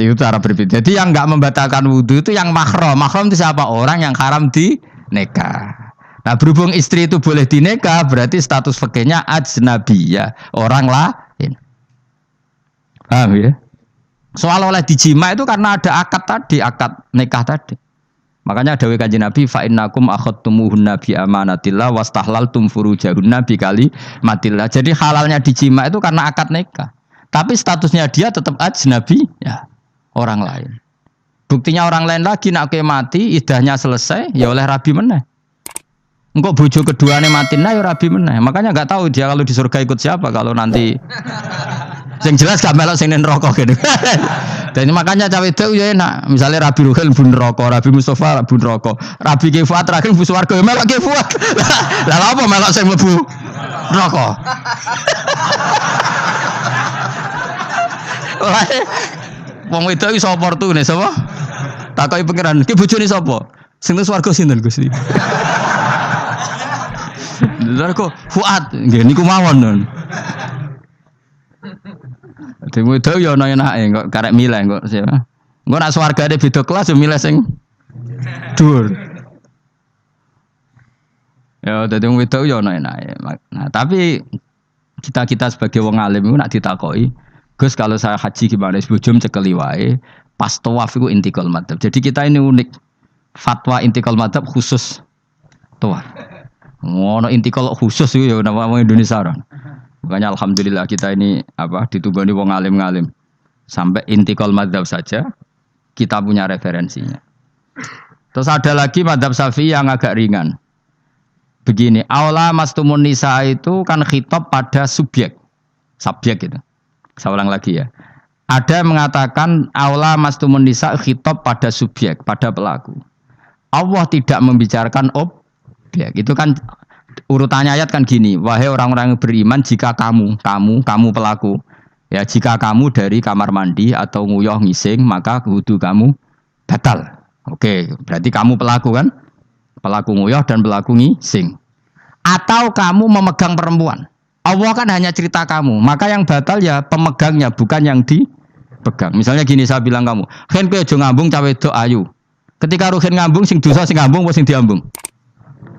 Itu cara berbeda. Jadi yang enggak membatalkan wudu itu yang mahram. Mahram itu siapa? Orang yang haram di nikah. Nah, berhubung istri itu boleh dinikah, berarti status fikihnya ajnabiyah, orang lain. Paham ya? Soal oleh dijima itu karena ada akad tadi, akad nikah tadi. Makanya dawuh Kanjeng Nabi fa innakum akhadtumuhunna bi amanatillah wastahlaltum furujahunna bi kalimatillah. Jadi halalnya dijima itu karena akad nikah. Tapi statusnya dia tetap ajnabi ya, orang lain. Buktinya orang lain lagi nak kowe mati, idahnya selesai ya oleh rabi meneh. Engkau bojo keduanya mati nah ya rabi meneh. Makanya enggak tahu dia kalau di surga ikut siapa kalau nanti. Sing jelas gak melok sing neraka gitu. Dan makanya cawe itu ya enak. Misalnya Rabi Ruhel bun neraka, Rabi Mustafa bun neraka, Rabi Kifuat terakhir bun swarga ya melok Kifuat. Lah apa melok sing mlebu neraka? Wong wedok iso oportune sapa? Takoki pangeran, ki bojone sapa? Sing nang swarga sinten Gusti? Lha kok Fuad nggih niku mawon. Dhewe itu ya ana enake kok karek milih kok. Engko nek swargane beda kelas yo milih sing dhuwur. Ya dadi wong wedok yo ana enake. Nah, tapi kita sebagai wong alim iku nek ditakoki, Gus kalau saya haji gimana? Sebujum cekeli wae, pas tawaf iku intikal madhab. Jadi kita ini unik. Fatwa intikal madhab khusus tawaf. Ngono intikal khusus iku ya nama wong Indonesia ora. Makanya alhamdulillah kita ini ditugani wong alim-alim. Sampai intikal madhab saja kita punya referensinya. Terus ada lagi madhab Syafi'i yang agak ringan. Begini, aula mastumun nisa itu kan khitab pada subjek itu. Saya ulang lagi ya. Ada yang mengatakan aula mastumun nisa khitab pada subjek, pada pelaku. Allah tidak membicarakan objek. Itu kan urutannya ayat kan gini, wahai orang-orang yang beriman, jika kamu pelaku, ya jika kamu dari kamar mandi atau nguyuh ngising, maka wudu kamu batal. Oke, berarti kamu pelaku kan? Pelaku nguyuh dan pelaku ngising. Atau kamu memegang perempuan. Allah kan hanya cerita kamu, maka yang batal ya pemegangnya, bukan yang dipegang. Misalnya gini saya bilang kamu, "Ken kowe aja ngambung cawe wedok ayu." Ketika ruhen ngambung sing dosa sing ngambung apa sing diambung?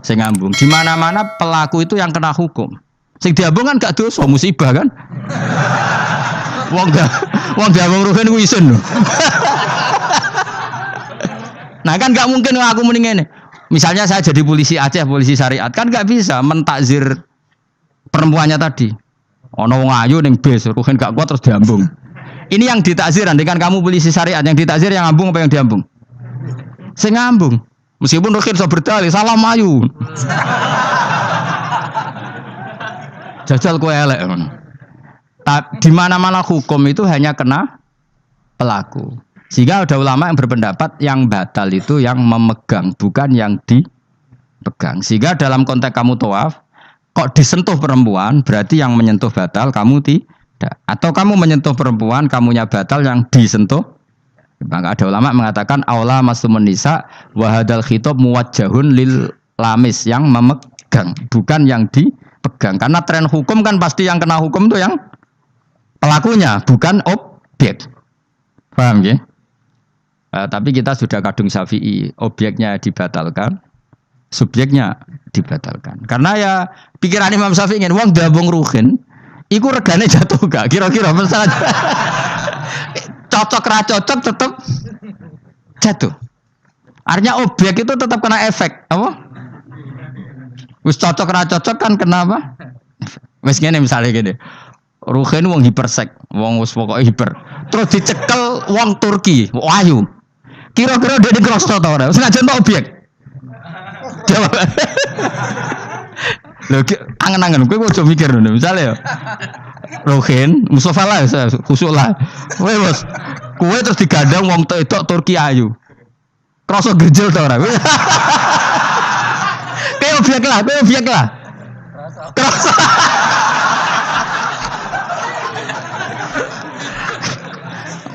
Sing ngambung. Di mana-mana pelaku itu yang kena hukum. Sing diambung kan gak dosa, musibah kan? Wong diambung ruhen ku isin lho. Nah kan gak mungkin aku muni ngene. Misalnya saya jadi polisi Aceh, polisi syariat, kan gak bisa mentakzir perempuannya tadi. Ono wong ayu ning bis, ruhen gak kuat terus diambung. Ini yang ditakzir, kan kamu polisi syariat, yang ditakzir yang ngambung apa yang diambung? Sing ngambung. Meskipun ruhin so berdalih, salah mayu. Jajal kowe elek. Di mana-mana hukum itu hanya kena pelaku. Sehingga ada ulama yang berpendapat yang batal itu yang memegang, bukan yang dipegang. Sehingga dalam konteks kamu tawaf, kok disentuh perempuan, berarti yang menyentuh batal, kamu tidak. Atau kamu menyentuh perempuan, kamunya batal, yang disentuh. Maka ada ulama mengatakan aula masumun nisa wa hadal khitab muwajjahun lil lamis, yang memegang, bukan yang dipegang. Karena tren hukum kan pasti yang kena hukum itu yang pelakunya, bukan objek. Paham ya? Tapi kita sudah kadung Syafi'i, objeknya dibatalkan, subjeknya dibatalkan. Karena ya pikiran Imam Syafi'i ingin wong dabung ruhin, iku regane jatuh gak? Kira-kira masalah cocok ra cocok tetap jatuh. Artinya objek itu tetap kena efek, apa? Wis cocok ra cocok kan kenapa? Wis ngene misalnya gini. Ruhin wong hipersek, wong wis pokoke hiper. Terus dicekel wong Turki, ayu. Kira-kira dia dikrosno ta ora? Senajan to objek. Jawab. Lho angen-angen kowe ojo mikir ngono. Misale ya. Ruhin, Mustafa lah, khusuk lah. Kowe bos, kowe terus digandang wong wedok Turki ayu. Kroso gerjel ta ora? Kowe objek lah. Kroso.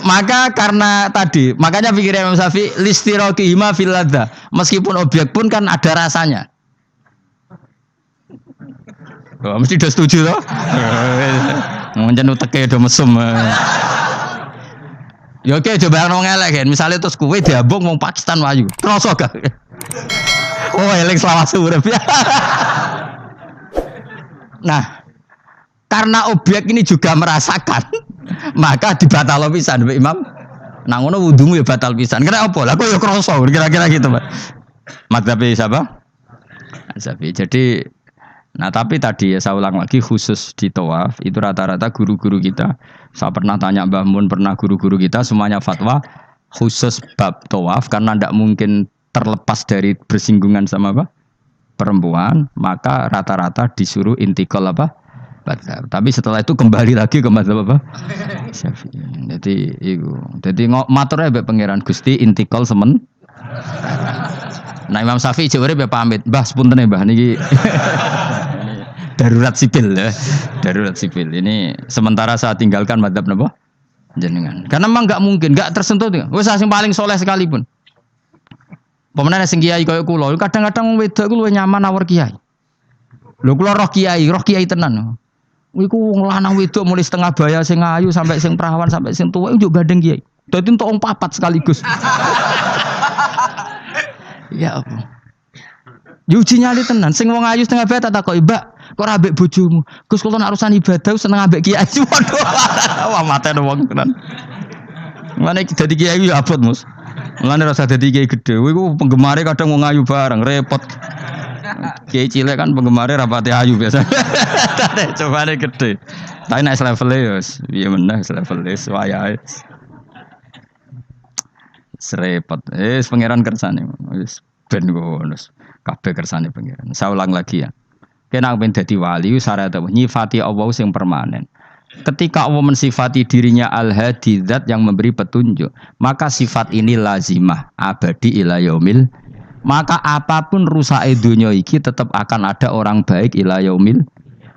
Maka karena tadi, makanya pikirnya Imam Syafi'i listiraqihima fil ladza. Meskipun objek pun kan ada rasanya. Oh, mesti udah setuju loh. Mungkin uteke udah mesum. Ya oke coba ngomong elek kan. Misalnya terus kowe diambung wong Pakistan wayu. Kroso gak? Oh elek selawase urip. Nah, karena objek ini juga merasakan, maka dibatal pisan Mbak Imam. Nah ngono wudumu ya batal pisan. Kira apa? Lah kok ya kroso kira-kira gitu, Pak. Madzhab siapa? Syafi'i. Jadi nah tapi tadi ya saya ulang lagi khusus di tawaf itu rata-rata guru-guru kita. Saya pernah tanya Mbah Mun, pernah guru-guru kita semuanya fatwa khusus bab tawaf karena tidak mungkin terlepas dari bersinggungan sama apa? Perempuan, maka rata-rata disuruh intikal apa? Madzhab. Tapi setelah itu kembali lagi ke madzhab apa? Syafi'i. Jadi maturnya mbek pangeran Gusti intikal semen. Nah Imam Syafi'i jaware mbek pamit. Mbah sepunten Mbah niki darurat sipil ya. Darurat sipil. Ini sementara saya tinggalkan madzhab napa? Jenengan. Karena memang enggak mungkin, enggak tersentuh. Wis sing paling soleh sekalipun. Pemenang sing kiai kaya kula, kadang-kadang wedok ku luwih nyaman nawar kiai. Lho kula roh kiai tenan. Iku wong lanang wedok mulai setengah baya sing ayu sampai sing perawan sampai sing tuwa iku gandeng kiai. Dadi entuk wong papat sekaligus. Ya apa? Yuji nyali tenan sing wong ayu setengah baya tak takoki, "Mbak, kok ora ambek bojomu?" Gus kula nek urusan ibadah seneng ambek kiai. Waduh. Wah matene wong tenan. Mane dadi kiai ya abot, Mus. Mulane rasa dadi kiai gedhe. Iku penggemare kadang wong ayu bareng, repot. Kiai cilik kan penggemarnya rapati ayu biasa. Coba nih gede. Tapi naik levelnya ya, iya meneh levelnya wayahe. Serepot. Pangeran kersane. Wis ben ngono. Kabeh kersane pangeran. Saya ulang lagi ya. Kena ben dadi wali syarat nyifati Allah sing permanen. Ketika Allah mensifati dirinya al-hadi zat yang memberi petunjuk, maka sifat ini lazimah abadi ila yaumil. Maka apapun rusak dunia iki tetap akan ada orang baik ila yaumil.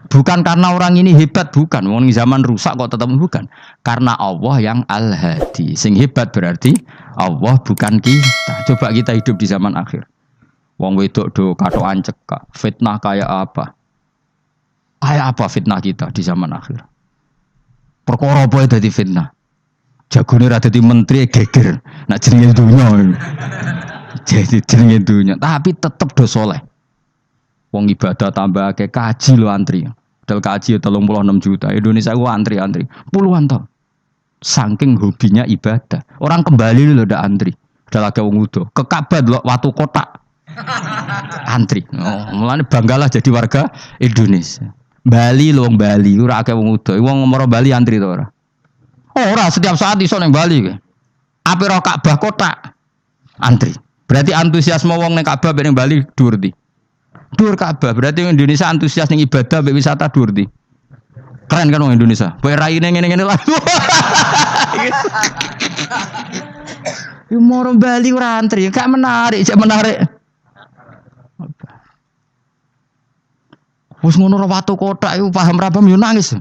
Bukan karena orang ini hebat, bukan. Wong zaman rusak kok tetap bukan. Karena Allah yang al-hadi. Sing hebat berarti Allah bukan kita. Coba kita hidup di zaman akhir. Wong wedok do katokan cekak. Fitnah kayak apa? Kayak apa fitnah kita di zaman akhir? Perkara apa dadi fitnah? Jagone ra dadi menteri geger. Nak jenenge dunya. Jadi jenenge dunya, tapi tetep do soleh. Wong ibadah tambah ke kaji lo antri. Padahal kaji 36 juta. Indonesia gua antri puluhan tahun. Saking hobinya ibadah. Orang kembali lho ndak antri. Udah lagi wong udo. Ke Ka'bah lho watu kotak. Antri. Oh, mulane banggalah jadi warga Indonesia. Bali lho wong Bali ora akeh wong udo. Wong ngomoro Bali antri to ora? Ora, setiap saat iso ning Bali kowe. Ape ro Ka'bah kotak. Antri. Berarti antusiasme wong ning Ka'bah ning Bali dhuwur ndi? Dhuwur Ka'bah. Berarti Indonesia antusias ning ibadah mbek wisata dhuwur ndi? Keren kan wong Indonesia. Kowe raine ngene-ngene lah. Yo moro Bali ora antri, gak menarik, cek menarik. Wes ngono ora watu kotak iku paham ra paham yo nangis.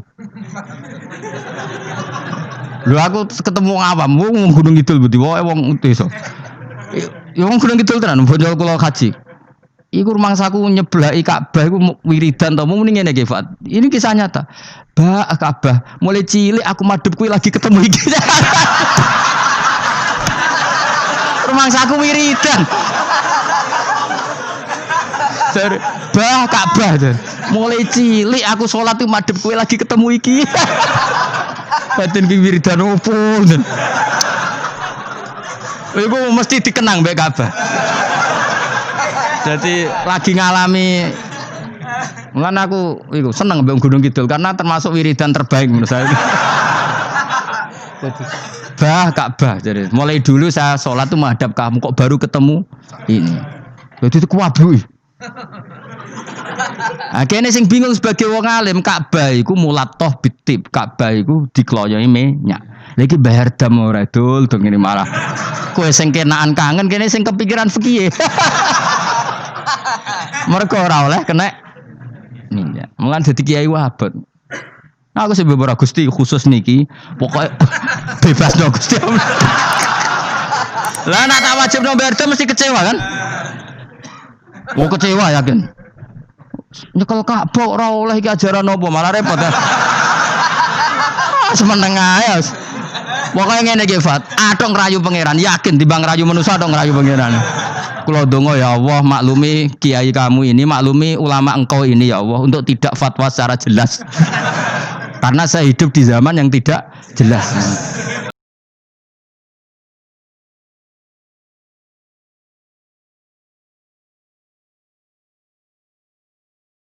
Lho aku ketemu awam wong Gunung Kidul budi wae wong desa. Ya wong Gunung Kidul tenan bojo kula kaji. Iku rumangsaku nyeblaki Ka'bah iku wiridan to muni ngene iki, Fat. Ini kisah nyata. Ba Ka'bah, mulai cilik aku madhep kuwi lagi ketemu iki. Rumangsaku wiridan. Bah Ka'bah. Mulai cilik aku salat iku madhep kuwi lagi ketemu iki. Batin ki wiridan opo. Iku mesti dikenang mbek Ka'bah. Jadi lagi ngalami mulane aku iku seneng mbek Gunung Kidul karena termasuk wiridan terbaik menurut saya. Jadi bah Ka'bah jadi mulai dulu saya sholat tuh menghadap kamu kok baru ketemu ini. Jadi itu kuwabluk. Akhirnya sing bingung sebagai wong alim Ka'bah iku mulatoh bitib Ka'bah iku dikloyoi minyak. Lagi bayar dam ora dul dong ini marah. Kowe sing kenaan kangen kene sing kepikiran fikih. Mergo ora oleh kena minyak. Mulan dadi kiai wabot. Aku sih beberapa Gusti khusus niki pokoknya bebas dong Gusti. Lah nak tak wajib bayar dam mesti kecewa kan? Oh kecewa yakin. Nyekel Ka'bah ora oleh iki ajaran apa malah repot ya. Semeneng ae. Pokoknya ngene iki Fat, atok ngerayu pangeran, yakin timbang ngerayu manusa atok ngerayu pangeran. Kula donga ya Allah maklumi kiai kamu ini, maklumi ulama engkau ini ya Allah untuk tidak fatwa secara jelas. Karena saya hidup di zaman yang tidak jelas.